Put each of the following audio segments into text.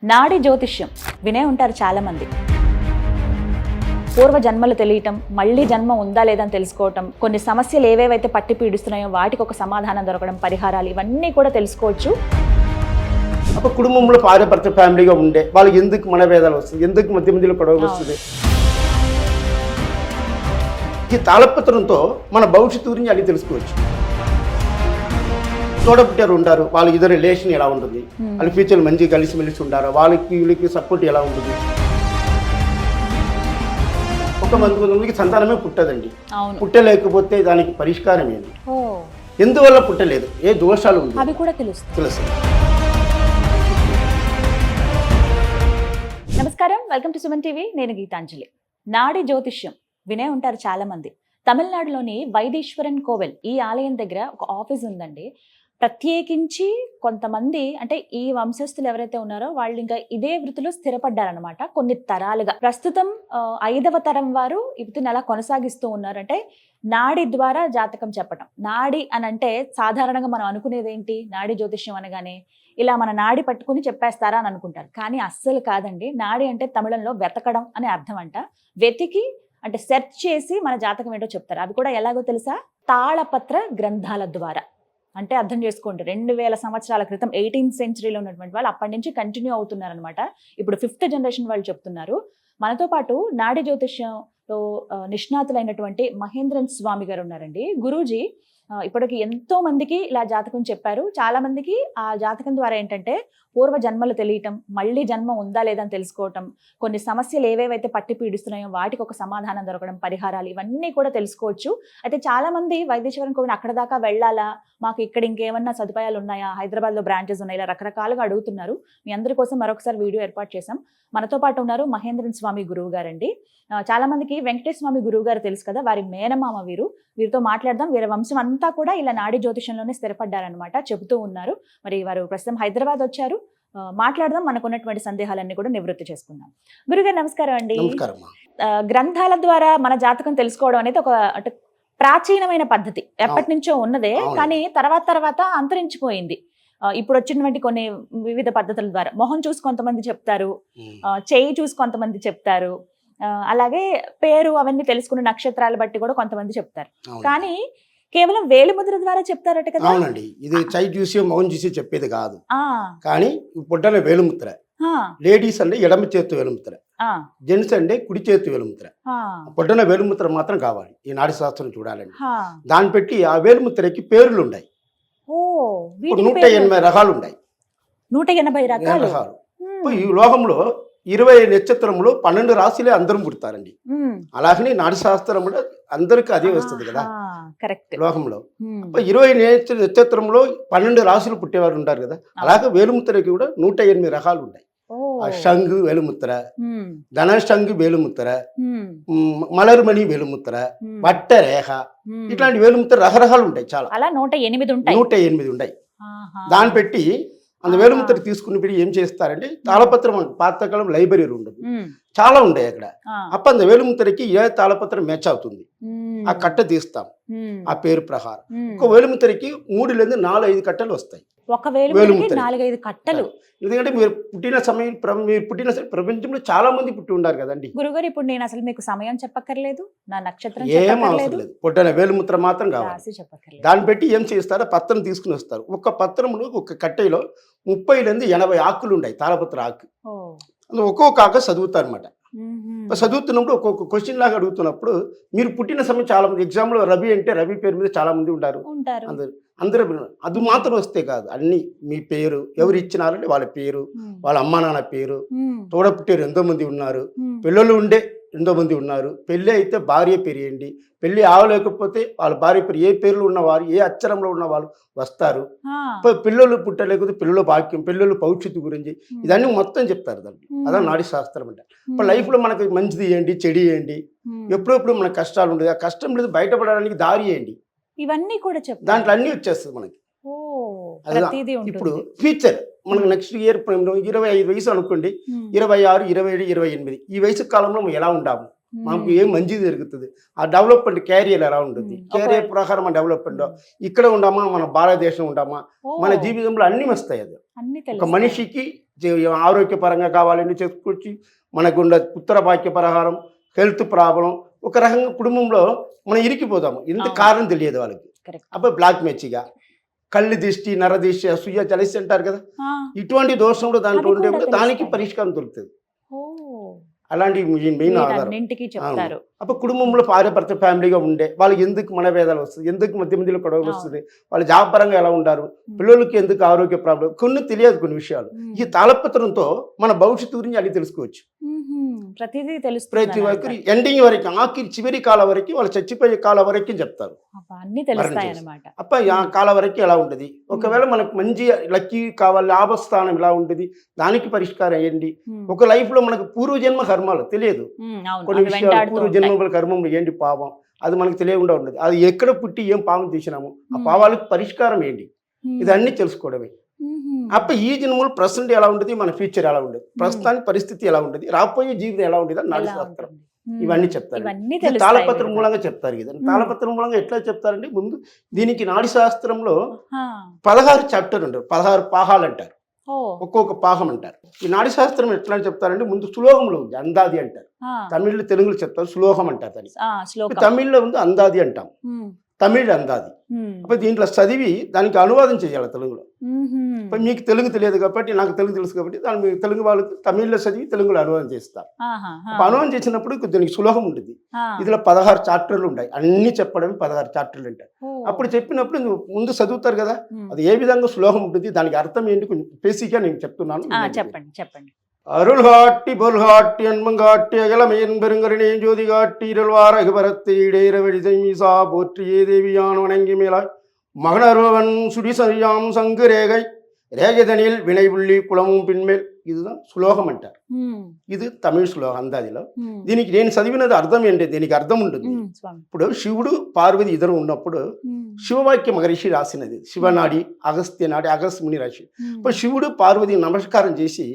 నాడి జ్యోతిష్యం వినే ఉంటారు చాలామంది. పూర్వ జన్మలు తెలియటం, మళ్ళీ జన్మ ఉందా లేదా అని తెలుసుకోవటం, కొన్ని సమస్యలు ఏవేవైతే పట్టి పీడిస్తున్నాయో వాటికి ఒక సమాధానం దొరకడం, పరిహారాలు ఇవన్నీ కూడా తెలుసుకోవచ్చు. ఒక కుటుంబంలో భార్యాభర్త ఫ్యామిలీగా ఉండే వాళ్ళకి ఎందుకు మనభేదాలు వస్తుంది, ఎందుకు మధ్య మధ్యలో గొడవ వస్తుంది? ఈ తాళపత్రంతో మన భవిష్యత్తు గురించి అన్ని తెలుసుకోవచ్చు. తోడపుట్టారు ఉంటారు, వాళ్ళ ఇద్దరు రిలేషన్ ఎలా ఉంటుంది, వాళ్ళ ఫ్యూచర్ మంచిగా కలిసిమెలిసి ఉంటారు, వాళ్ళకి వీళ్ళకి సపోర్ట్ ఎలా ఉంటుంది. ఒక మందికి సంతానమే పుట్టదండి. పుట్టలేకపోతే దానికి పరిష్కారం ఏంటి, ఎందువల్ల పుట్టలేదు, ఏ దోషాలు ఉంది, అవి కూడా తెలుసు. నమస్కారం, వెల్కమ్ టు సుమన్ టీవీ. నేను గీతాంజలి. నాడి జ్యోతిష్యం వినే ఉంటారు చాలా మంది. తమిళనాడులోని వైదీశ్వరన్ కోవెల్ ఈ ఆలయం దగ్గర ఒక ఆఫీస్ ఉందండి. ప్రత్యేకించి కొంతమంది అంటే ఈ వంశస్థులు ఎవరైతే ఉన్నారో వాళ్ళు ఇంకా ఇదే వృత్తిలో స్థిరపడ్డారనమాట కొన్ని తరాలుగా. ప్రస్తుతం 5వ తరం వారు ఈ వృత్తిని ఎలా కొనసాగిస్తూ ఉన్నారంటే నాడి ద్వారా జాతకం చెప్పటం. నాడి అని అంటే సాధారణంగా మనం అనుకునేది ఏంటి, నాడి జ్యోతిష్యం అనగానే ఇలా మన నాడి పట్టుకుని చెప్పేస్తారా అని అనుకుంటారు. కానీ అస్సలు కాదండి. నాడి అంటే తమిళంలో వెతకడం అనే అర్థం అంట. వెతికి అంటే సెర్చ్ చేసి మన జాతకం ఏంటో చెప్తారు. అది కూడా ఎలాగో తెలుసా, తాళపత్ర గ్రంథాల ద్వారా. అంటే అర్థం చేసుకోండి, 2000 సంవత్సరాల క్రితం 18th సెంచరీలో ఉన్నటువంటి వాళ్ళు అప్పటి నుంచి కంటిన్యూ అవుతున్నారనమాట. ఇప్పుడు 5th జనరేషన్ వాళ్ళు చెప్తున్నారు. మనతో పాటు నాడి జ్యోతిష్యంలో నిష్ణాతులైనటువంటి మహేంద్రన్ స్వామి గారు ఉన్నారండి. గురూజీ ఇప్పటికి ఎంతో మందికి ఇలా జాతకం చెప్పారు. చాలా మందికి ఆ జాతకం ద్వారా ఏంటంటే పూర్వ జన్మలు తెలియటం, మళ్ళీ జన్మ ఉందా లేదా అని తెలుసుకోవటం, కొన్ని సమస్యలు ఏవేవైతే పట్టి పీడిస్తున్నాయో వాటికి ఒక సమాధానం దొరకడం, పరిహారాలు ఇవన్నీ కూడా తెలుసుకోవచ్చు. అయితే చాలా మంది వైద్యేశ్వరం కోవిని అక్కడ దాకా వెళ్ళాలా, మాకు ఇక్కడ ఇంకేమన్నా సదుపాయాలు ఉన్నాయా, హైదరాబాద్లో బ్రాంచెస్ ఉన్నాయి, ఇలా రకరకాలుగా అడుగుతున్నారు. మీ అందరి కోసం మరొకసారి వీడియో ఏర్పాటు చేశాం. మనతో పాటు ఉన్నారు మహేంద్రన్ స్వామి గురువు గారండి. చాలా మందికి వెంకటేశ్వర స్వామి గురువు గారు తెలుసు కదా, వారి మేనమామ వీరు. వీరితో మాట్లాడదాం. వీరి వంశం అంతా కూడా ఇలా నాడి జ్యోతిషంలోనే స్థిరపడ్డారనమాట, చెబుతూ ఉన్నారు. మరి వారు ప్రస్తుతం హైదరాబాద్ వచ్చారు. మాట్లాడదాం, మనకున్నటువంటి సందేహాలన్నీ కూడా నివృత్తి చేసుకుందాం. గురుగారు నమస్కారం అండి. గ్రంథాల ద్వారా మన జాతకం తెలుసుకోవడం అనేది ఒక అంటే ప్రాచీనమైన పద్ధతి, ఎప్పటి నుంచో ఉన్నదే. కానీ తర్వాత అంతరించిపోయింది. ఇప్పుడు వచ్చినటువంటి కొన్ని వివిధ పద్ధతుల ద్వారా మొహం చూసి కొంతమంది చెప్తారు, చేయి చూసి కొంతమంది చెప్తారు, అలాగే పేరు అవన్నీ తెలుసుకున్న నక్షత్రాలు బట్టి కూడా కొంతమంది చెప్తారు. కానీ కేవలం వేలిముద్ర ద్వారా చెప్తారట కదా. అవునండి, ఇది చేయి చూసి మొహం చూసి చెప్పేది కాదు. కానీ పుట్టన వేలుముద్ర, లేడీస్ అంటే ఎడమ చేతి వేలుముద్ర, జెంట్స్ అంటే కుడి చేతి వేలుముద్ర. పుట్టన వేలుముద్ర మాత్రం కావాలి ఈ నాడి శాస్త్రం చూడాలండి. దాన్ని పెట్టి ఆ వేలుముద్రకి పేర్లు ఉన్నాయి. 180 రకాలు ఉన్నాయి. 180 రకాలు. ఈ లోకంలో 20 నక్షత్రములు 12 రాశులే అందరం పుడతారండి. అలాగనే నాడి శాస్త్రంలో అందరికి అదే వస్తుంది కదా లోకంలో. 20 నక్షత్రంలో 12 రాశులు పుట్టేవారు ఉంటారు కదా. అలాగే వేలుముద్రకి కూడా 180 రకాలు ఉంటాయి. షంగు వేలుముద్ర, ధనషంగు వేలుముద్ర, మలర్మణి వేలుముద్ర, బట్ట రేఖ, ఇట్లాంటి వేలుముద్ర రకరకాలు ఉంటాయి. చాలా 108 ఉంటాయి. దాన్ని పెట్టి అందు వేలుముద్ర తీసుకుని ఏం చేస్తారంటే తాళపత్రం పాతకాలం లైబ్రరీ ఉండదు, చాలా ఉంటాయి అక్కడ. అప్పుడు అందు వేలుముద్రకి ఏ తాళపత్రం మ్యాచ్ అవుతుంది ఆ కట్ట తీస్తాం ఆ పేరు ప్రకారం. ఒక వేలుముద్రకి 3 నుంచి 4-5 కట్టలు వస్తాయి. ఎందుకంటే మీరు పుట్టిన సమయం, మీరు పుట్టిన ప్రపంచంలో చాలా మంది పుట్టి ఉన్నారు కదండి. గురుగారు ఇప్పుడు నేను అసలు మీకు సమయం చెప్పక్కర్లేదు, నా నక్షత్రం ఏం అవసరం లేదు, పుట్టిన వేలుముద్ర మాత్రం కావాలి. దాన్ని పెట్టి ఏం చేస్తారో పత్రం తీసుకుని వస్తారు. ఒక పత్రంలో ఒక కట్టెలో 30 నుంచి 80 ఆకులు ఉన్నాయి, తాళపత్ర ఆకు. ఒక్కొక్క ఆకు చదువుతారు అనమాట. చదువుతున్నప్పుడు ఒక్కొక్క క్వశ్చన్ లాగా అడుగుతున్నప్పుడు మీరు పుట్టిన సమయం చాలా మంది, ఎగ్జామ్లో రవి అంటే రవి పేరు మీద చాలా మంది ఉంటారు, అందరూ అది మాత్రం వస్తే కాదు, అన్ని మీ పేరు, ఎవరు ఇచ్చినారంటే వాళ్ళ పేరు, వాళ్ళ అమ్మా నాన్న పేరు, తోడపుట్టారు ఎంతో మంది ఉన్నారు, పిల్లలు ఉండే ఎంతో మంది ఉన్నారు, పెళ్ళి అయితే భార్య పేరు ఏంటి, పెళ్ళి ఆవలేకపోతే వాళ్ళ భార్య పేరు, ఏ పేర్లు ఉన్నవారు, ఏ అక్షరంలో ఉన్న వాళ్ళు వస్తారు. పిల్లలు పుట్టలేకపోతే పిల్లల భాగ్యం, పిల్లలు భవిష్యత్తు గురించి ఇదన్నీ మొత్తం చెప్తారు దాంట్లో. అదే నాడి శాస్త్రం అంటే. ఇప్పుడు లైఫ్లో మనకి మంచిది ఏంటి, చెడు ఏంటి, ఎప్పుడెప్పుడు మనకు కష్టాలు ఉండేది, ఆ కష్టం లేదు బయటపడడానికి దారి ఏంటి, ఇవన్నీ కూడా చెప్తారు. దాంట్లో అన్ని వచ్చేస్తుంది మనకి. ఇప్పుడు ఫ్యూచర్ మనకు నెక్స్ట్ ఇయర్ 25 వయసు అనుకోండి, 26, 27, 28 ఈ వయసు కాలంలో మనం ఎలా ఉంటాము, మనకు ఏం మంచి జరుగుతుంది, ఆ డెవలప్మెంట్ క్యారియర్ ఎలా ఉంటుంది, క్యారియర్ ప్రకారం మన డెవలప్మెంట్ ఇక్కడ ఉండమా, మన భారతదేశం ఉండమా, మన జీవితంలో అన్ని వస్తాయి. అది ఒక మనిషికి ఆరోగ్యపరంగా కావాలని చెప్పుకొచ్చి మనకున్న ఉత్తర భాగ్య పరిహారం, హెల్త్ ప్రాబ్లం, ఒక రకంగా కుటుంబంలో మనం ఇరికిపోతాము. ఇంత కారణం తెలియదు వాళ్ళకి. అప్పుడు బ్లాక్ మెచ్చిగా కళ్ళు దిష్టి, నరదిష్టి, అసూయ, జలసి అంటారు కదా, ఇటువంటి దోషంలో దాంట్లో ఉండేప్పుడు దానికి పరిష్కారం దొరుకుతుంది. అలాంటి మెయిన్ ఆధారం. అప్పుడు కుటుంబంలో భార్యాభర్త ఫ్యామిలీగా ఉండే వాళ్ళకి ఎందుకు మనవేదాలు వస్తుంది, ఎందుకు మధ్య మధ్యలో గొడవలు వస్తుంది, వాళ్ళు జాబ్ పరంగా ఎలా ఉంటారు, పిల్లలకి ఎందుకు ఆరోగ్య ప్రాబ్లం, కొన్ని తెలియదు కొన్ని విషయాలు. ఈ తాళపత్రంతో మన భవిష్యత్తు గురించి అన్ని తెలుసుకోవచ్చు. ప్రతిదీ తెలుస్తుంది. ప్రతి ఒక్కరి ఎండింగ్ వరకు, ఆఖరి చివరి కాలం వరకు, వాళ్ళు చచ్చిపోయే కాలం వరకు చెప్తారు. అన్ని తెలుస్తాయి అన్నమాట. అప్ప ఆ కాలం వరకు ఎలా ఉంటుంది, ఒకవేళ మనకు మంచి లక్కీ కావాలి, లాభస్థానం ఎలా ఉంటుంది, దానికి పరిష్కారం ఏంటి. ఒక లైఫ్ లో మనకు పూర్వజన్మ కర్మాలు తెలియదు, కొన్ని విషయాలు పూర్వజన్మ కర్మంలో ఏంటి పాపం అది మనకు తెలియకుండా ఉండదు. అది ఎక్కడ పుట్టి ఏం పాపం తీసినాము, ఆ పాపాలకు పరిష్కారం ఏంటి, ఇదన్నీ తెలుసుకోవడమే. అప్పుడు ఈ జన్మలు ప్రజెంట్ ఎలా ఉంటుంది, మన ఫ్యూచర్ ఎలా ఉంటుంది, ప్రస్తుతానికి పరిస్థితి ఎలా ఉంటుంది, రాబోయే జీవితం ఎలా ఉంటుంది అని నాడి శాస్త్రం ఇవన్నీ చెప్తారు. తాళపత్రం మూలంగా చెప్తారు కదా. తాళపత్రం మూలంగా ఎట్లా చెప్తారంటే, ముందు దీనికి నాడి శాస్త్రంలో 16 చాప్టర్ ఉంటారు, 16 పాహాలు అంటారు, ఒక్కొక్క పాహం అంటారు. ఈ నాడి శాస్త్రం ఎట్లా చెప్తారంటే, ముందు సులోహంలో ఉంది, అందాది అంటారు. తమిళ్లో తెలుగులో చెప్తారు సులోహం అంటారు దాన్ని. తమిళ్లో ఉంది అందాది అంటాం, తమిళ్ అందాది. అప్పుడు దీంట్లో చదివి దానికి అనువాదం చేయాలి తెలుగులో. మీకు తెలుగు తెలియదు కాబట్టి, నాకు తెలుగు తెలుసు కాబట్టి, దాన్ని మీరు తెలుగు వాళ్ళు తమిళ్లో చదివి తెలుగులో అనువాదం చేస్తారు. అనువాదం చేసినప్పుడు దీనికి సులభం ఉంటుంది. ఇందులో 16 చాప్టర్లు ఉంటాయి, అన్ని చెప్పడం 16 చాప్టర్లు ఉంటాయి. అప్పుడు చెప్పినప్పుడు ముందు చదువుతారు కదా, అది ఏ విధంగా సులభం ఉంటుంది, దానికి అర్థం ఏంటి కొంచెం బేసిక్గా నేను చెప్తున్నాను. చెప్పండి. அருள் காட்டி பொருள் காட்டி அன்பம் காட்டி அகலமையன் பெருங்கருணே ஜோதி காட்டி இருள்வார் அகுபரத்தை இடையரவழிதை மீசா போற்றியே தேவியான வணங்கி மேலாய் மகனருவன் சுடிசரியாம் சங்கு ரேகை ரேகதனில் வினை புள்ளி குளமும் பின்மேல். இதுதான் సులోహం అంటారు. ఇది తమిళ శ్లోకం అందాదిలో. దీనికి నేను చదివినది అర్థం ఏంటి, దీనికి అర్థం ఉంటుంది. ఇప్పుడు శివుడు పార్వతి ఇద్దరు ఉన్నప్పుడు శివవాక్య మహర్షి రాసినది, శివనాడి అగస్త్య నాడి అగస్త్య ముని రాసి. ఇప్పుడు శివుడు పార్వతి నమస్కారం చేసి,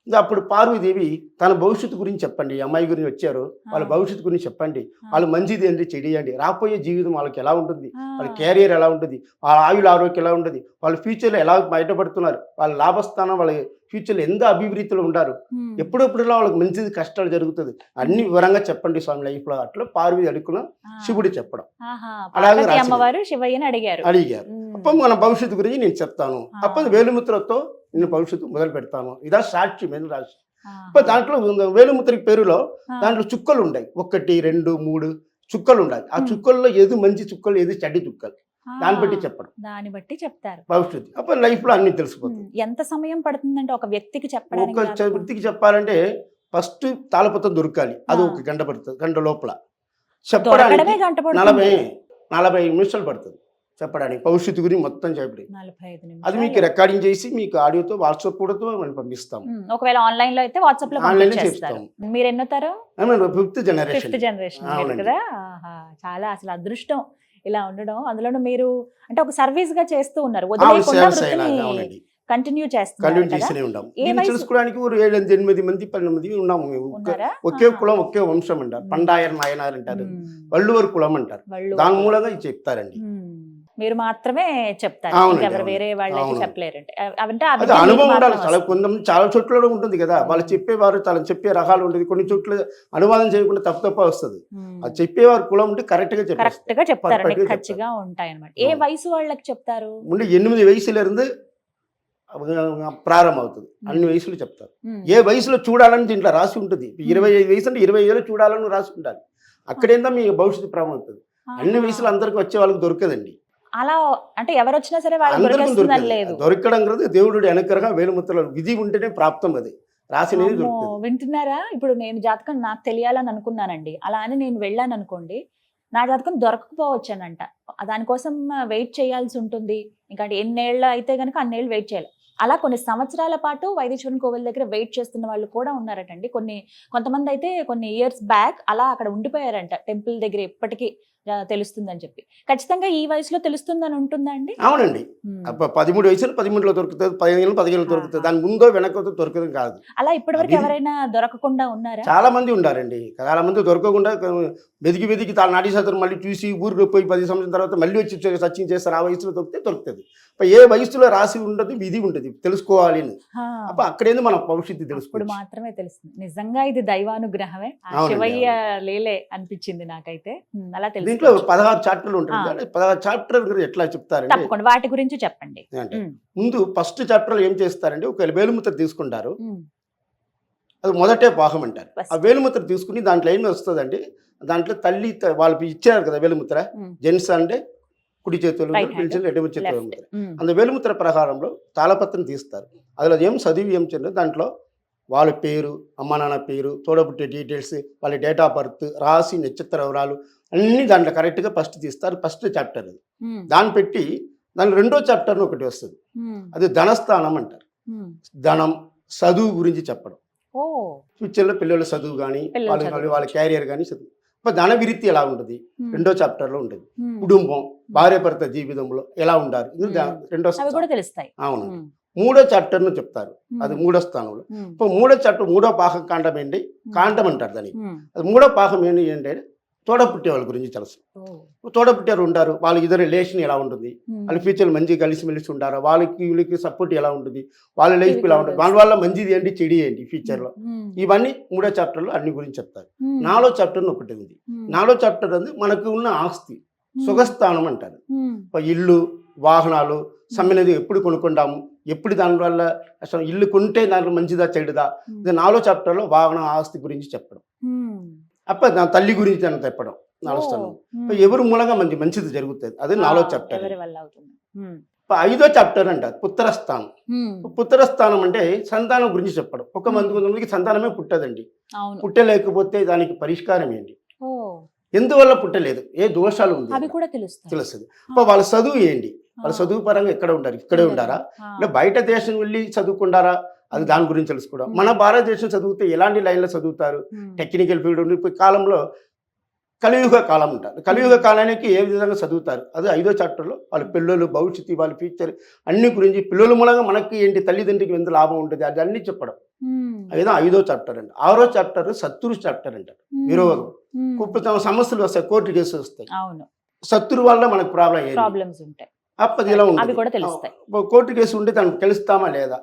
అప్పుడు పార్వతీదేవి తన భవిష్యత్తు గురించి చెప్పండి, అమ్మాయి గురించి వచ్చారు, వాళ్ళ భవిష్యత్తు గురించి చెప్పండి, వాళ్ళు మంచిది ఏంటి చెడియండి, రాబోయే జీవితం వాళ్ళకి ఎలా ఉంటుంది, వాళ్ళ కెరియర్ ఎలా ఉంటుంది, వాళ్ళ ఆయుల ఆరోగ్యం ఎలా ఉంటుంది, వాళ్ళ ఫ్యూచర్లో ఎలా బయటపడుతున్నారు, వాళ్ళ లాభస్థానం, వాళ్ళ ఫ్యూచర్లో ఎంత అభివృద్ధిలో ఉంటారు, ఎప్పుడెప్పుడులా వాళ్ళకి మంచిది కష్టాలు జరుగుతుంది, అన్ని వివరంగా చెప్పండి స్వామి లైఫ్లో. అట్లా పార్వతి అడుగున శివుడు చెప్పడం. అలాగే అడిగారు. అప్పుడు మన భవిష్యత్తు గురించి నేను చెప్తాను, అప్పుడు వేలుముద్రతో నేను భవిష్యత్తు మొదలు పెడతాను, ఇదా సాక్షి మీద రాసి. ఇప్పుడు దాంట్లో వేలుముద్రకి పేరులో దాంట్లో చుక్కలు ఉంటాయి, 1, 2, 3 చుక్కలు ఉన్నాయి. ఆ చుక్కల్లో ఏది మంచి చుక్కలు, ఏది చెడ్డ చుక్కలు, దాన్ని బట్టి చెప్తారు భవిష్యత్తు. అప్పుడు లైఫ్ లో అన్ని తెలిసిపోతుంది. ఎంత సమయం పడుతుందంటే ఒక వ్యక్తికి చెప్పడానికి? ఒక వ్యక్తికి చెప్పాలంటే ఫస్ట్ తాళపత్రం దొరకాలి, అది 1 గంట పడుతుంది, గంట లోపల చెప్పడానికి 40 నిమిషాలు పడుతుంది చెప్పడానికి, భవిష్యత్తు గురించి మొత్తం చెప్పడం. అది మీకు రికార్డింగ్ చేసి మీకు ఆడియోతో వాట్సాప్ కూడా మనం పంపిస్తాం. ఒకవేళ ఆన్లైన్ లో అయితే వాట్సాప్ లో పంపిస్తాం. మీరు ఎన్నోతారు? 5th జనరేషన్ కదా. చాలా అసలు అదృష్టం ఇలా ఉండడం. అందులోనూ మీరు అంటే ఒక సర్వీస్ గా చేస్తూ ఉన్నారు, కంటిన్యూ చేస్తూనే ఉంటాం. తెలుసుకోవడానికి 7, 8 మంది 12 మంది ఉన్నాము. ఒకే కులం ఒకే వంశం అంటారు, పండాయర్ నాయనార్ అంటారు, వల్లువర్ కులం అంటారు. దాని మూలంగా ఇది చెప్తారండి. మీరు మాత్రమే చెప్తారు, ఎవరు వేరే వాళ్ళకి చెప్పలేరంటే. అది అనుభవం ఉండాలి. చాలా చోట్ల ఉంటుంది కదా, వాళ్ళు చెప్పేవారు చాలా చెప్పే రకాలు ఉంటుంది, కొన్ని చోట్ల అనువాదం చేయకుండా తప్ప వస్తుంది. అది చెప్పేవారు కులం ఉంటే కరెక్ట్ గా చెప్తారు, ఖచ్చితంగా ఉంటాయి అన్నమాట. ఏ వయసు వాళ్ళకి చెప్తారు? 8 వయసులో ఇருந்து ప్రారంభం అవుతుంది, అన్ని వయసులు చెప్తారు. ఏ వయసులో చూడాలని దీంట్లో రాసి ఉంటుంది. 25 వయసు అంటే 25 చూడాలని రాసి ఉంటారు. అక్కడేందా మీ భవిష్యత్తు ప్రారంభం అవుతుంది. అన్ని వయసులు అందరికి వచ్చే వాళ్ళకి దొరకదండి. అలా అంటే ఎవరు వచ్చినా సరే దొరకడం కదా దేవుడు అనుగ్రహం, వేలుముద్రల విధి ఉంటేనే ప్రాప్తం. అది రాసినది దొరుకుతుంది. వింటున్నారా? ఇప్పుడు నేను జాతకం నాకు తెలియాలని అనుకున్నానండి, అలా అని నేను వెళ్ళాను అనుకోండి, నా జాతకం దొరకకపోవచ్చానంట. దానికోసం వెయిట్ చేయాల్సి ఉంటుంది. ఇంకా ఎన్నేళ్ళు అయితే కనుక అన్నేళ్ళు వెయిట్ చేయాలి. అలా కొన్ని సంవత్సరాల పాటు వైదీశ్వరన్ కోవిల్ దగ్గర వెయిట్ చేస్తున్న వాళ్ళు కూడా ఉన్నారటండి. కొంతమంది అయితే కొన్ని ఇయర్స్ బ్యాక్ అలా అక్కడ ఉండిపోయారంట, టెంపుల్ దగ్గర ఎప్పటికీ తెలుస్తుందని చెప్పి. ఖచ్చితంగా ఈ వయసులో తెలుస్తుందని ఉంటుందా అండి? అవునండి. 13 వయసులో 13లో దొరుకుతుంది, 15 దొరుకుతుంది. దాని ముందో వెనకో దొరకదు కాదు. అలా ఇప్పటివరకు ఎవరైనా దొరకకుండా ఉన్నారా? చాలా మంది ఉండారండి. చాలా మంది దొరకకుండా వెతికి తాను నాటి శాస్త్రం మళ్ళీ చూసి ఊరికి పోయి 10 సంవత్సరం తర్వాత మళ్ళీ వచ్చి సర్చింగ్ చేస్తారు. ఆ వయసులో దొరుకుతుంది. ఏ వయసులో రాసి ఉండదు, విధి ఉంటుంది తెలుసుకోవాలి అని. అప్పుడు అక్కడేంది మన భవిష్యత్తు తెలుసుకోవాలి. మాత్రమే తెలుస్తుంది. నిజంగా ఇది దైవానుగ్రహమే. శివయ్య లేలే అనిపించింది నాకైతే. అలా తెలుసు. దీంట్లో 16 చాప్టర్లు ఉంటుంది. 16 చాప్టర్ ఎట్లా చెప్తారంటే, తప్పకుండా వాటి గురించి చెప్పండి. అంటే ముందు ఫస్ట్ చాప్టర్ ఏం చేస్తారంటే, ఒక వేలుముద్ర తీసుకుంటారు. అది మొదటే భాగం అంటారు. ఆ వేలుముద్ర తీసుకుని దాంట్లో ఏమి వస్తుందండి, దాంట్లో తల్లి వాళ్ళు ఇచ్చారు కదా వేలుముద్ర, జెంట్స్ అంటే కుడి చేతులు, పిలిచిన ఎడమ చేతులు. అందులో వేలుముద్ర ప్రకారంలో తాళపత్రం తీస్తారు. అందులో ఏం చదివి ఏం చేయలేదు, దాంట్లో వాళ్ళ పేరు, అమ్మ నాన్న పేరు, తోడబుట్టే డీటెయిల్స్, వాళ్ళ డేట్ ఆఫ్ బర్త్, రాసి నక్షత్ర వివరాలు అన్ని దాంట్లో కరెక్ట్గా ఫస్ట్ తీస్తారు. ఫస్ట్ చాప్టర్ అది. దాన్ని పెట్టి దాని రెండో చాప్టర్ ఒకటి వస్తుంది. అది ధనస్థానం అంటారు. ధనం, చదువు గురించి చెప్పడం. ఫ్యూచర్లో పిల్లల చదువు కానీ వాళ్ళ క్యారియర్ కానీ చదువు. ధన విరిత్తి ఎలా ఉంటుంది రెండో చాప్టర్లో ఉంటుంది. కుటుంబం, భార్య భర్త జీవితంలో ఎలా ఉండాలి రెండో తెలుస్తాయి. అవును. మూడో చాప్టర్ను చెప్తారు. అది మూడో స్థానంలో. ఇప్పుడు మూడో చాప్టర్ మూడో పాకం కాండం ఏంటి, కాండం అంటారు దానికి. అది మూడో పాకం ఏంటంటే తోడపుట్టే వాళ్ళ గురించి తెలుసు. తోడపుట్టారు ఉంటారు, వాళ్ళ ఇద్దరు రిలేషన్ ఎలా ఉంటుంది, వాళ్ళ ఫ్యూచర్ మంచిగా కలిసిమెలిసి ఉంటారు, వీళ్ళకి సపోర్ట్ ఎలా ఉంటుంది, వాళ్ళ లైఫ్ ఎలా ఉంటుంది, వాళ్ళ మంచిది ఏంటి చెడు ఏంటి ఫ్యూచర్లో, ఇవన్నీ మూడో చాప్టర్లో అన్ని గురించి చెప్తారు. నాలుగో చాప్టర్ ఒకటి ఉంది. నాలుగో చాప్టర్ అది మనకు ఉన్న ఆస్తి, సుఖస్థానం అంటారు. ఇల్లు, వాహనాలు, సమ్మెనది ఎప్పుడు కొనుక్కుంటాము, ఎప్పుడు దానివల్ల అసలు ఇల్లు కొంటే దాంట్లో మంచిదా చెడుదా, ఇది నాలుగో చాప్టర్లో వాహన ఆస్తి గురించి చెప్పడం. అప్పుడు నా తల్లి గురించి అని చెప్పడం నాలుగో స్థానం. ఎవరు మూలంగా మంచిది జరుగుతుంది, అది నాలుగో చాప్టర్. ఐదో చాప్టర్ అంటారు పుత్రస్థానం. పుత్రస్థానం అంటే సంతానం గురించి చెప్పడం. ఒక మందికి సంతానమే పుట్టదండి. పుట్టలేకపోతే దానికి పరిష్కారం ఏంటి, ఎందువల్ల పుట్టలేదు, ఏ దోషాలు ఉంది తెలుస్తుంది. వాళ్ళ చదువు ఏంటి, వాళ్ళ చదువు పరంగా ఎక్కడ ఉండారు, ఇక్కడే ఉండారా, బయట దేశం వెళ్ళి చదువుకుంటారా, అది దాని గురించి తెలుసుకోవడం. మన భారతదేశం చదివితే ఎలాంటి లైన్లో చదువుతారు, టెక్నికల్ ఫీల్డ్ ఉంది. ఇప్పుడు కాలంలో కలియుగ కాలం ఉంటారు, కలియుగ కాలానికి ఏ విధంగా చదువుతారు, అది ఐదో చాప్టర్లో వాళ్ళ పిల్లలు భవిష్యత్తు, వాళ్ళ ఫ్యూచర్ అన్ని గురించి, పిల్లల మూలంగా మనకి ఏంటి, తల్లిదండ్రికి ఎంత లాభం ఉంటుంది, అది అన్ని చెప్పడం. అదేదో ఐదో చాప్టర్ అండి. ఆరో చాప్టర్ శత్రు చాప్టర్ అంటారు. విరోధం, సమస్యలు వస్తాయి, కోర్టు కేసులు వస్తాయి, శత్రు వల్ల మనకు ప్రాబ్లమ్స్ ఉంటాయి. అప్పది ఇలా ఉంటుంది, కోర్టు కేసు ఉంటే దానికి తెలుస్తామా లేదా,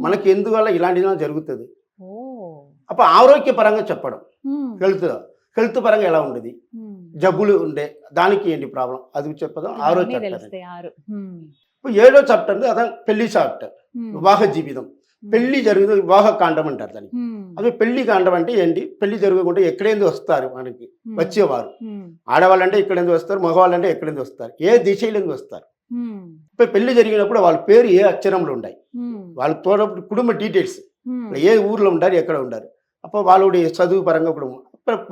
మనకి ఎందువల్ల ఇలాంటిది జరుగుతుంది. అప్పుడు ఆరోగ్యపరంగా చెప్పడం, హెల్త్ పరంగా ఎలా ఉండేది, జబ్బులు ఉండే దానికి ఏంటి ప్రాబ్లం, అది చెప్పడం ఆరో చాప్టర్. ఏడో చాప్టర్ అదే పెళ్లి చాప్టర్, వివాహ జీవితం. పెళ్లి జరిగిన వివాహ కాండం అంటారు దానికి. అదే పెళ్లి కాండం అంటే ఏంటి, పెళ్లి జరగకుండా ఎక్కడేంది వస్తారు మనకి వచ్చేవారు, ఆడవాళ్ళంటే ఇక్కడేంది వస్తారు, మగవాళ్ళంటే ఎక్కడేంది వస్తారు, ఏ దిశలోంది వస్తారు. పెళ్లి జరిగినప్పుడు వాళ్ళ పేరు ఏ అక్షరంలో ఉన్నాయి, వాళ్ళ కుటుంబ డీటెయిల్స్, ఏ ఊర్లో ఉంటారు, ఎక్కడ ఉంటారు, అప్పుడు వాళ్ళ చదువు పరంగా కుటుంబం,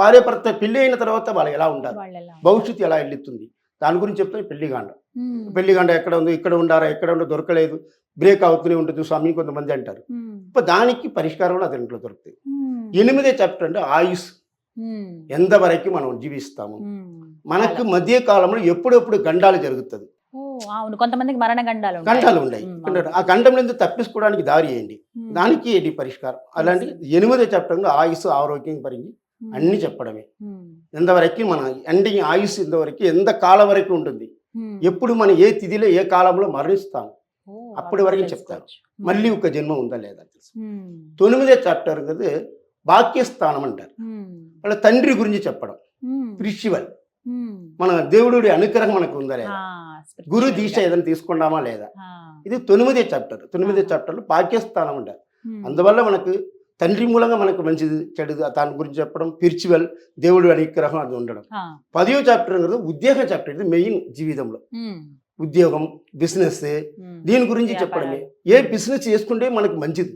భార్య భర్త పెళ్లి అయిన తర్వాత వాళ్ళు ఎలా ఉంటారు, భవిష్యత్తు ఎలా వెళ్ళుతుంది, దాని గురించి చెప్తే పెళ్లిగాండం. పెళ్లిగాండ ఎక్కడ ఉంది, ఇక్కడ ఉండారా, ఎక్కడ ఉండో దొరకలేదు, బ్రేక్ అవుతూనే ఉంటుంది స్వామి కొంతమంది అంటారు. ఇప్పుడు దానికి పరిష్కారం అది ఇంట్లో దొరుకుతుంది. 8వ చాప్టర్ అంటే ఆయుష్, ఎంతవరకు మనం జీవిస్తాము. మనకు మధ్య కాలంలో ఎప్పుడెప్పుడు గండాలు జరుగుతుంది, కొంతమందికి మరణ గండాలు ఉన్నాయి. ఆ గండం నుంచి తప్పించుకోవడానికి దారి ఏంటి, దానికి ఏంటి పరిష్కారం. అలాంటి 8వ చాప్టర్లో ఆయుష్, ఆరోగ్యం పరించి అన్ని చెప్పడమే. ఎంతవరకు మన ఎండింగ్ ఆయుష్ ఎంతవరకు, ఎంత కాలం వరకు ఉంటుంది, ఎప్పుడు మనం ఏ తిథిలో ఏ కాలంలో మరణిస్తాము అప్పటి వరకు చెప్తారు. మళ్ళీ ఒక జన్మ ఉందా లేదా తెలుసు. 9వ చాప్టర్ కదా భాగ్యస్థానం అంటారు. వాళ్ళ తండ్రి గురించి చెప్పడం, స్పిరిచువల్, మన దేవుడి అనుగ్రహం మనకు ఉందా లేదా, గురు దీక్ష ఏదైనా తీసుకున్నామా లేదా, ఇది 9వ చాప్టర్. 9వ చాప్టర్లో భాగ్యస్థానం అంటారు. అందువల్ల మనకు తండ్రి మూలంగా మనకు మంచిది చెడు దాని గురించి చెప్పడం, స్పిరిచువల్, దేవుడు అనుగ్రహం అది ఉండడం. 10వ చాప్టర్ కదా ఉద్యోగ చాప్టర్. ఇది మెయిన్ జీవితంలో, ఉద్యోగం, బిజినెస్, దీని గురించి చెప్పడమే. ఏ బిజినెస్ చేసుకుంటే మనకు మంచిది,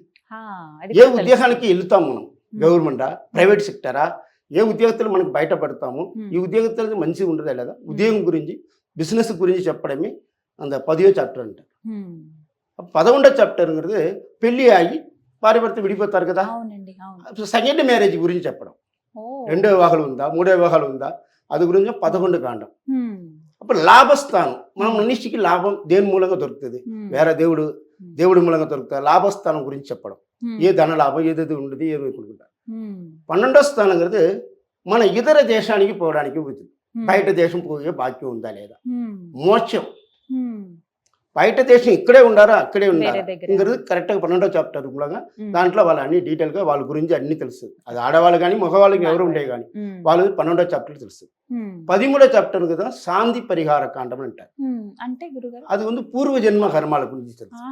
ఏ ఉద్యోగానికి వెళ్తాం మనం, గవర్నమెంటా, ప్రైవేట్ సెక్టరా, ఏ ఉద్యోగస్తులు మనకు బయటపడతాము, ఈ ఉద్యోగస్తులకి మంచిగా ఉండదా లేదా, ఉద్యోగం గురించి, బిజినెస్ గురించి చెప్పడమే అంత 10వ చాప్టర్ అంటారు. 11వ చాప్టర్ అనేది పెళ్లి అయ్యి భార్య భర్త విడిపోతారు కదా, సెకండ్ మ్యారేజ్ గురించి చెప్పడం. 2వ వివాహాలు ఉందా, 3వ వివాహాలు ఉందా, అది గురించి 11 కాండం. అప్పుడు లాభస్థానం, మనం మనిషికి లాభం దేని మూలంగా దొరుకుతుంది, వేరే దేవుడి మూలంగా దొరుకుతుంది. లాభస్థానం గురించి చెప్పడం, ఏ ధన లాభం ఏదేది ఉండదు ఏమి కొనుక్కుంటారు. 12వ స్థానం కదా మన ఇతర దేశానికి పోవడానికి ఉంటుంది. బయట దేశం పోయే భాగ్యం ఉందా లేదా, మోక్షం. బయట దేశం ఇక్కడే ఉండారా అక్కడే ఉండారా ఇంకా కరెక్ట్గా 12వ చాప్టర్ మూలంగా దాంట్లో వాళ్ళు అన్ని డీటెయిల్గా వాళ్ళ గురించి అన్ని తెలుస్తుంది. అది ఆడవాళ్ళు కానీ మగవాళ్ళకి ఎవరు ఉండే కానీ వాళ్ళు 12వ చాప్టర్ తెలుస్తుంది. 13వ చాప్టర్ కదా శాంతి పరిహార కాండం అంటారు. అంటే గురుగారు అది ఉంది పూర్వజన్మ కర్మాల గురించి తెలుసు.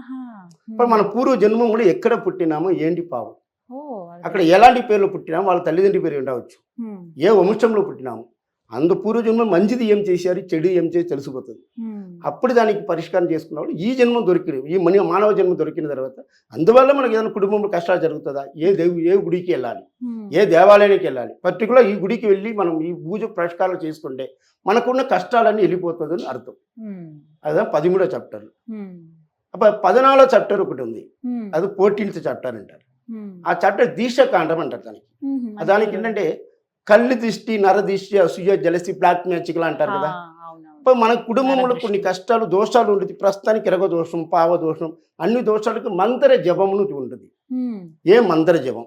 ఇప్పుడు మన పూర్వజన్మం కూడా ఎక్కడ పుట్టినామో ఏంటి పావు, అక్కడ ఎలాంటి పేర్లు పుట్టినామో వాళ్ళ తల్లిదండ్రి పేరు ఉండవచ్చు, ఏ వంశంలో పుట్టినాము, అందు పూర్వజన్మం మంచిది ఏం చేశారు చెడు ఏం చేసి తెలిసిపోతుంది. అప్పుడు దానికి పరిష్కారం చేసుకున్నప్పుడు ఈ జన్మ దొరికిన ఈ మానవ జన్మ దొరికిన తర్వాత అందువల్ల మనకి ఏదైనా కుటుంబంలో కష్టాలు జరుగుతుందా, ఏ గుడికి వెళ్ళాలి, ఏ దేవాలయానికి వెళ్ళాలి, పర్టికులర్ ఈ గుడికి వెళ్ళి మనం ఈ పూజ పరిష్కారాలు చేసుకుంటే మనకున్న కష్టాలన్నీ వెళ్ళిపోతుంది అని అర్థం. అదే 13వ చాప్టర్. అప్పుడు 14వ చాప్టర్ ఒకటి ఉంది, అది 14th చాప్టర్ అంటారు. ఆ చాప్టర్ దీక్షకాండం అంటారు. దానికి ఏంటంటే కళ్ళు దిష్టి, నర దిష్టి, అసూయ, జలసి, బ్లాక్ మ్యాజిక్ అంటారు కదా. ఇప్పుడు మన కుటుంబంలో కొన్ని కష్టాలు దోషాలు ఉంటుంది. ప్రస్తుతానికి ఎరగ దోషం, పావ దోషం, అన్ని దోషాలకు మంత్ర జపమును ఉంటుంది. ఏ మంత్ర జపం,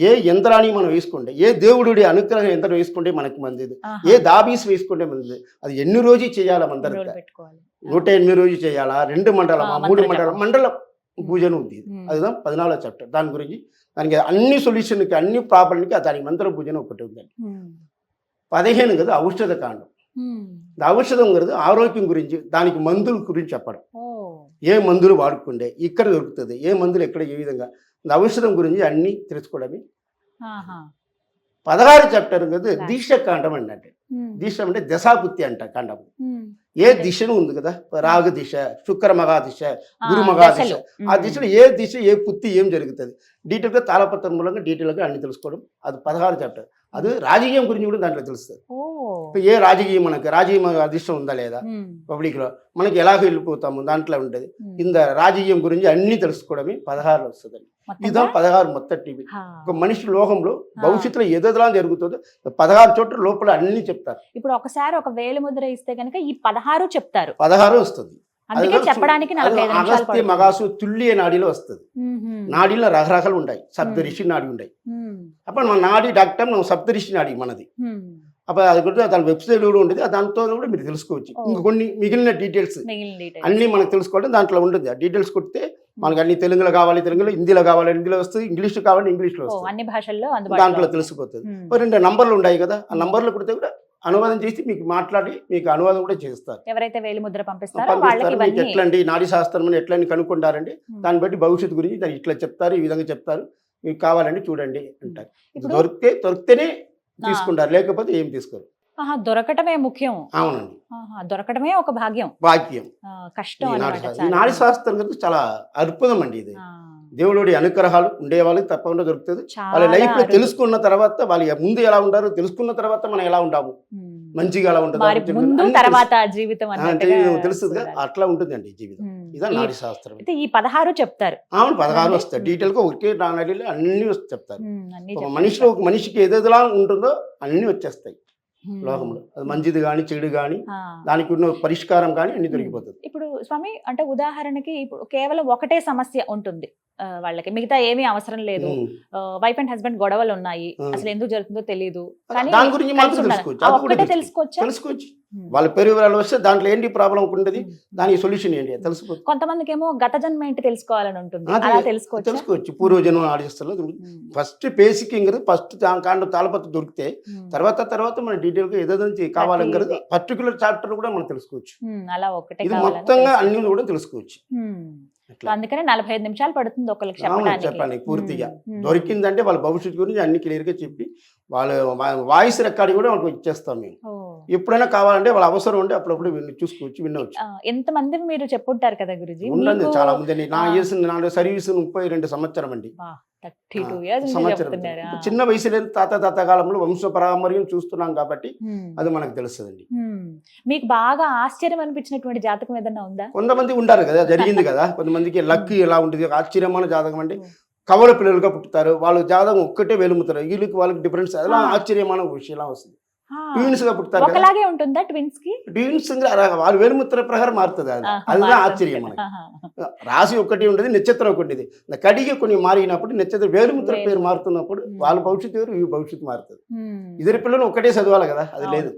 ఏ యంత్రాన్ని మనం వేసుకుంటే, ఏ దేవుడి అనుగ్రహ యంత్రం వేసుకుంటే మనకి మంచిది, ఏ దాబీస్ వేసుకుంటే మంచిది, అది ఎన్ని రోజు చేయాలా మంత్రం 108 రోజు చేయాలా, 2 మండలమా 3 మండల పూజను ఉంది. అది 14వ చాప్టర్. దాని గురించి దానికి అన్ని సొల్యూషన్కి అన్ని ప్రాబ్లంకి దానికి మంత్ర పూజన ఒకటి ఉందండి. 15 కదా ఔషధ కాండం. ఔషధం కదా ఆరోగ్యం గురించి, దానికి మందుల గురించి చెప్పడం, ఏ మందులు వాడుకుంటే ఇక్కడ దొరుకుతుంది, ఏ మందులు ఎక్కడ ఏ విధంగా, ఔషధం గురించి అన్ని తెలుసుకోవడమే. 16 చాప్టర్ కదా దీక్ష కాండం అండి. అంటే దీక్ష అంటే దశాపుత్తి అంట కాండం. ఏ దిశను ఉంది కదా, రాగ దిశ, శుక్ర మగా దిశ, గురు మగా దిశ, ఆ దిశలో ఏ దిశ ఏ పుత్తి ఏం జరుగుతుంది డీటెయిల్గా తాళపత్రం మూలంగా డీటెయిల్గా అన్ని తెలుసుకోవడం. అది 16 చాప్టర్. అది రాజకీయం గురించి కూడా దాంట్లో తెలుస్తుంది. ఏ రాజకీయం మనకి రాజకీయ అధిష్టం ఉందా లేదా, పబ్లిక్ లో మనకి ఎలా వెళ్ళిపోతాము దాంట్లో ఉంటుంది. ఇంత రాజకీయం గురించి అన్ని తెలుసుకోవడమే 16 వస్తుందండి. ఇదా 16 మొత్తం టీవీ. ఒక మనిషి లోకంలో భవిష్యత్తులో ఏదోలా జరుగుతుందో 16 చోట్ల లోపల అన్ని చెప్తారు. ఇప్పుడు ఒకసారి ఒక వేలు ముద్ర ఇస్తే కనుక ఈ 16 చెప్తారు. 16 వస్తుంది. చెప్పడానికి అగస్త్య మగాసు తుల్లియ నాడిలో వస్తుంది. నాడిలో రకరకాలు ఉంటాయి, సప్తరిషి నాడి ఉంటాయి. అప్పుడు మన నాడి డాక్టర్ మనం సప్తరిషి నాడి మనది. అప్పుడు అది కూడా దాని వెబ్సైట్ కూడా ఉంటుంది, దాంతో కూడా మీరు తెలుసుకోవచ్చు. ఇంకా కొన్ని మిగిలిన డీటెయిల్స్ అన్ని మనకు తెలుసుకోవడం దాంట్లో ఉంటుంది. ఆ డీటెయిల్స్ కొడితే మనకి అన్ని తెలుగులో కావాలి తెలుగులో, హిందీలో కావాలి హిందీలో వస్తుంది, ఇంగ్లీష్ కావాలి ఇంగ్లీష్లో వస్తుంది, అన్ని భాషల్లో దాంట్లో తెలిసిపోతుంది. 2 నంబర్లు ఉంటాయి కదా, ఆ నంబర్లు కొడితే కూడా అనువాదం చేసి మీకు మాట్లాడి మీకు అనువాదం కూడా చేస్తారు. ఎవరైతే వేలు ముద్ర పంపిస్తారో మీకు ఎట్లండి నాడీ శాస్త్రం ఎట్లని కనుక్కుంటారండి, దాన్ని బట్టి భవిష్యత్తు గురించి దాన్ని ఇట్లా చెప్తారు, ఈ విధంగా చెప్తారు, మీకు కావాలండి చూడండి అంటారు. దొరికితేనే తీసుకుంటారు, లేకపోతే ఏం తీసుకోరు. దొరకటమే ముఖ్యం. అవునండి, దొరకటమే ఒక భాగ్యం. కష్టం. ఈ నాడీ శాస్త్రం కదా చాలా అద్భుతం అండి. ఇది దేవుడి అనుగ్రహాలు ఉండే వాళ్ళకి తప్పకుండా దొరుకుతుంది. వాళ్ళ లైఫ్ లో తెలుసుకున్న తర్వాత వాళ్ళు ముందు ఎలా ఉంటారు, తెలుసుకున్న తర్వాత మనం ఎలా ఉంటాము, మంచిగా ఎలా ఉంటుంది తెలుస్తుంది. అట్లా ఉంటుందండి జీవితం. ఇదా నాడీ శాస్త్రం. ఈ 16 చెప్తారు. అవును 16 వస్తాయి డీటెయిల్ గా. ఒకే నాడీలో అన్ని చెప్తారు. మనిషిలో ఒక మనిషికి ఏదేలా ఉంటుందో అన్ని వచ్చేస్తాయి లోకంలో. అది మంచిది కానీ చెడు కానీ దానికి ఉన్న పరిష్కారం కానీ అన్ని దొరికిపోతుంది. ఇప్పుడు స్వామి అంటే ఉదాహరణకి ఇప్పుడు కేవలం ఒకటే సమస్య ఉంటుంది వాళ్ళకి, మిగతా ఏమీ అవసరం లేదు. వైఫ్ అండ్ హస్బెండ్ గొడవలు ఉన్నాయి, అసలు ఎందుకు జరుగుతుందో తెలియదు, దాని గురించి మాత్రం తెలుసుకోవచ్చు. వాళ్ళ పేరు వివరాలు వస్తే దాంట్లో ఏంటి ప్రాబ్లం ఉంటుంది, దానికి సొల్యూషన్ ఏంటి తెలుసుకోవచ్చు. కొంతమందికి ఏమో గత జన్మ ఏంటి తెలుసుకోవాలని ఉంటుంది, తెలుసుకోవచ్చు. పూర్వజన్మ ఆడిస్తారు. ఫస్ట్ బేసిక్ ఫస్ట్ కాండం తాళపత్రం దొరికితే తర్వాత మన డీటెయిల్ గా ఏదో కావాలని పర్టికులర్ చాప్టర్ కూడా మనం తెలుసుకోవచ్చు. అలా ఒకటే ఇది మొత్తంగా అన్ని కూడా తెలుసుకోవచ్చు. అందుకనే 45 నిమిషాలు పడుతుంది ఒకరికి చెప్పండి పూర్తిగా. దొరికిందంటే వాళ్ళ భవిష్యత్తు గురించి అన్ని క్లియర్ గా చెప్పి వాళ్ళ వాయిస్ రికార్డింగ్ కూడా వాళ్ళకి ఇచ్చేస్తాం మేము. ఎప్పుడైనా కావాలంటే వాళ్ళ అవసరం ఉంటే అప్పుడప్పుడు చూసుకోవచ్చు, వినవచ్చు. ఎంత మంది మీరు చెప్పుంటారు కదా గురుజీ? ఉండండి చాలా మంది. నా సర్వీస్ 32 సంవత్సరం అండి. చిన్న వయసులో తాత కాలంలో వంశ పరామర్యం చూస్తున్నాం కాబట్టి అది మనకు తెలుస్తుందండి. మీకు బాగా ఆశ్చర్యం అనిపించినటువంటి జాతకం ఏదన్నా ఉందా? కొంతమంది ఉంటారు కదా, జరిగింది కదా, కొంతమందికి లక్ ఎలా ఉంటుంది. ఆశ్చర్యమైన జాతకం అంటే కవల పిల్లలుగా పుట్టుతారు, వాళ్ళు జాతకం ఒక్కటే వెలుముతారు, వీళ్ళకి వాళ్ళకి డిఫరెన్స్ అలా ఆశ్చర్యమైన విషయం వస్తుంది. ట్విన్స్ గా పుడతారు కదా, ఒకలాగే ఉంటుందా ట్విన్స్ కి? ట్విన్స్ వాళ్ళు వేలుముద్ర ప్రకారం మారుతుంది అది. అదిதான் ఆశ్చర్యం మనకి. రాశి ఒకటి ఉంటుంది, నక్షత్రం ఒకటి. కడిగి కొన్ని మారినప్పుడు నక్షత్రం వేలుముద్ర పేరు మారుతున్నప్పుడు వాళ్ళ భవిష్యత్తు వేరు, ఈ భవిష్యత్తు మారుతుంది. ఇద్దరు పిల్లలు ఒకటే చదవాలి కదా, అది లేదు.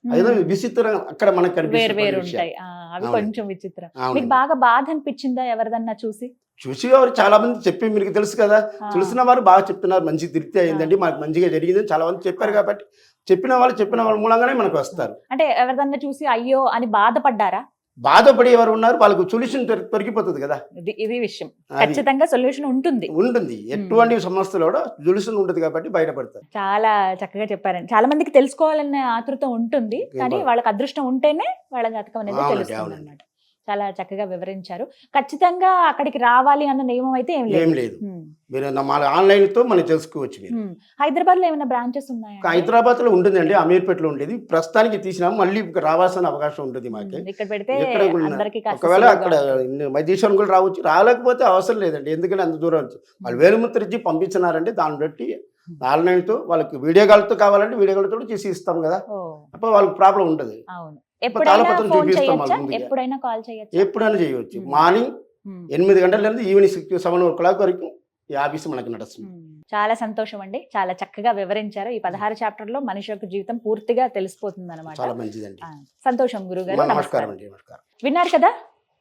అదేదో విచిత్రం అక్కడ మనకు కనిపిస్తుంది. అవి కొంచెం విచిత్రం. మీకు బాగా బాధ అనిపించిందా ఎవరిదన్నా చూసి? వారు చాలా మంది చెప్పి, మీకు తెలుసు కదా, తెలిసిన వారు బాగా చెప్తున్నారు, మంచి తృప్తి అయిందండి, మాకు మంచిగా జరిగిందని చాలా మంది చెప్పారు. కాబట్టి చెప్పిన వాళ్ళ మూలంగానే మనకు వస్తారు. అంటే ఎవరిదన్నా చూసి అయ్యో అని బాధపడ్డారా? బాధపడి ఎవరు ఉన్నారు, వాళ్ళకు సొల్యూషన్ దొరికిపోతుంది కదా. ఇది విషయం, ఖచ్చితంగా సొల్యూషన్ ఉంటుంది. ఎటువంటి సమస్యలు కూడా సొల్యూషన్ ఉంటుంది కాబట్టి బయటపడతారు. చాలా చక్కగా చెప్పారండి. చాలా మందికి తెలుసుకోవాలనే ఆతృత ఉంటుంది, కానీ వాళ్ళకి అదృష్టం ఉంటేనే వాళ్ళ జాతకం అనేది తెలుస్తుంది అన్నమాట. చాలా చక్కగా వివరించారు. ఖచ్చితంగా అక్కడికి రావాలి అన్న నియమం అయితే ఏం లేదు. మీరు ఆన్లైన్ తో మనం తెలుసుకోవచ్చు. హైదరాబాద్ లో ఏమైనా బ్రాంచెస్ ఉన్నాయా? హైదరాబాద్ లో ఉంటుందండి, అమీర్పేటలో ఉండేది. ప్రస్తుతానికి తీసినాము, మళ్ళీ రావాల్సిన అవకాశం ఉంటుంది మాకు. ఇక్కడ పెడితే ఒకవేళ అక్కడ మైదీశ్వరం కూడా రావచ్చు, రాలేకపోతే అవసరం లేదండి. ఎందుకంటే అంత దూరం వచ్చి వాళ్ళు వేలుముద్ర ఇచ్చి పంపించినారంటే దాన్ని బట్టి ఆన్లైన్ తో వాళ్ళకి వీడియో కాల్ తో కావాలంటే వీడియో కాల్ తో చేసి ఇస్తాం కదా, అప్పుడు వాళ్ళకి ప్రాబ్లం ఉండదు. ఎప్పుడైనా కాల్ చేయొచ్చు, ఎప్పుడైనా చేయవచ్చు. మార్నింగ్ 8 గంటల నుంచి ఈవినింగ్ 7 o'clock వరకు ఈ ఆఫీస్ మనకి నడుస్తుంది. చాలా సంతోషం అండి, చాలా చక్కగా వివరించారు. ఈ 16 చాప్టర్ లో మనిషి యొక్క జీవితం పూర్తిగా తెలిసిపోతుంది అనమాట. చాలా మంచిదండి. సంతోషం గురుగారు. నమస్కారం అండి. విన్నారు కదా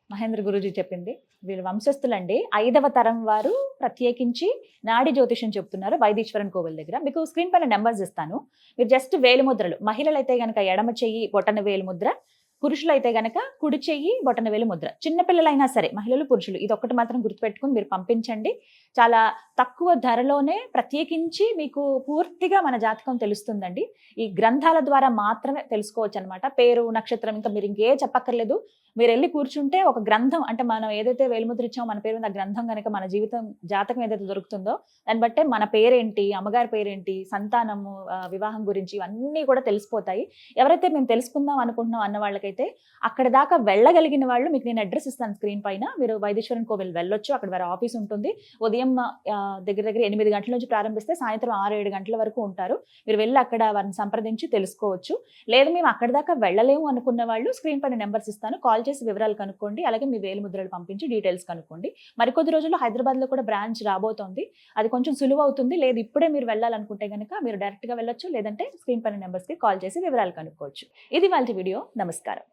మహేంద్ర గురూజీ చెప్పింది. వీళ్ళు వంశస్థులండి, 5వ తరం వారు. ప్రత్యేకించి నాడి జ్యోతిషం చెప్తున్నారు వైదీశ్వరన్ కోవిల్ దగ్గర. మీకు స్క్రీన్ పైన నెంబర్స్ ఇస్తాను. మీరు జస్ట్ వేలిముద్రలు, మహిళలు అయితే గనక ఎడమ చెయ్యి బొటన వేలు ముద్ర, పురుషులు అయితే గనక కుడి చెయ్యి బొటన వేలు ముద్ర. చిన్నపిల్లలైనా సరే, మహిళలు పురుషులు, ఇది ఒక్కటి మాత్రం గుర్తుపెట్టుకుని మీరు పంపించండి. చాలా తక్కువ ధరలోనే ప్రత్యేకించి మీకు పూర్తిగా మన జాతకం తెలుస్తుందండి. ఈ గ్రంథాల ద్వారా మాత్రమే తెలుసుకోవచ్చు అనమాట. పేరు, నక్షత్రం, ఇంకా మీరు ఇంకే చెప్పక్కర్లేదు. మీరు వెళ్ళి కూర్చుంటే ఒక గ్రంథం, అంటే మనం ఏదైతే వేలుముద్ర ఇచ్చామో మన పేరు ఆ గ్రంథం కనుక మన జీవితం జాతకం ఏదైతే దొరుకుతుందో దాన్ని బట్టే మన పేరేంటి, అమ్మగారి పేరేంటి, సంతానము, వివాహం గురించి ఇవన్నీ కూడా తెలిసిపోతాయి. ఎవరైతే మేము తెలుసుకుందాం అనుకుంటున్నాం అన్న వాళ్ళకైతే అక్కడ దాకా వెళ్ళగలిగిన వాళ్ళు, మీకు నేను అడ్రస్ ఇస్తాను స్క్రీన్ పైన, మీరు వైదీశ్వరన్ కోవిల్ వెళ్ళొచ్చు. అక్కడ వారి ఆఫీస్ ఉంటుంది. ఉదయం దగ్గర 8 గంటల నుంచి ప్రారంభిస్తే సాయంత్రం 6-7 గంటల వరకు ఉంటారు. మీరు వెళ్ళి అక్కడ వారిని సంప్రదించి తెలుసుకోవచ్చు. లేదు మేము అక్కడ దాకా వెళ్ళలేము అనుకున్న వాళ్ళు స్క్రీన్ పైన నెంబర్స్ ఇస్తాను, కాల్ చేసి వివరాలు కనుక్కోండి. అలాగే మీ వేలిముద్రలు పంపించి డీటెయిల్స్ కనుక్కోండి. మరికొద్ది రోజుల్లో హైదరాబాద్ లో కూడా బ్రాంచ్ రాబోతోంది. అది కొంచెం సులువు అవుతుంది. లేదు ఇప్పుడే మీరు వెళ్ళాలనుకుంటే కనుక మీరు డైరెక్ట్ గా వెళ్ళొచ్చు, లేదంటే స్క్రీన్ పైన నెంబర్స్ కి కాల్ చేసి వివరాలు కనుక్కోవచ్చు. ఇది వాళ్ళ వీడియో. నమస్కారం.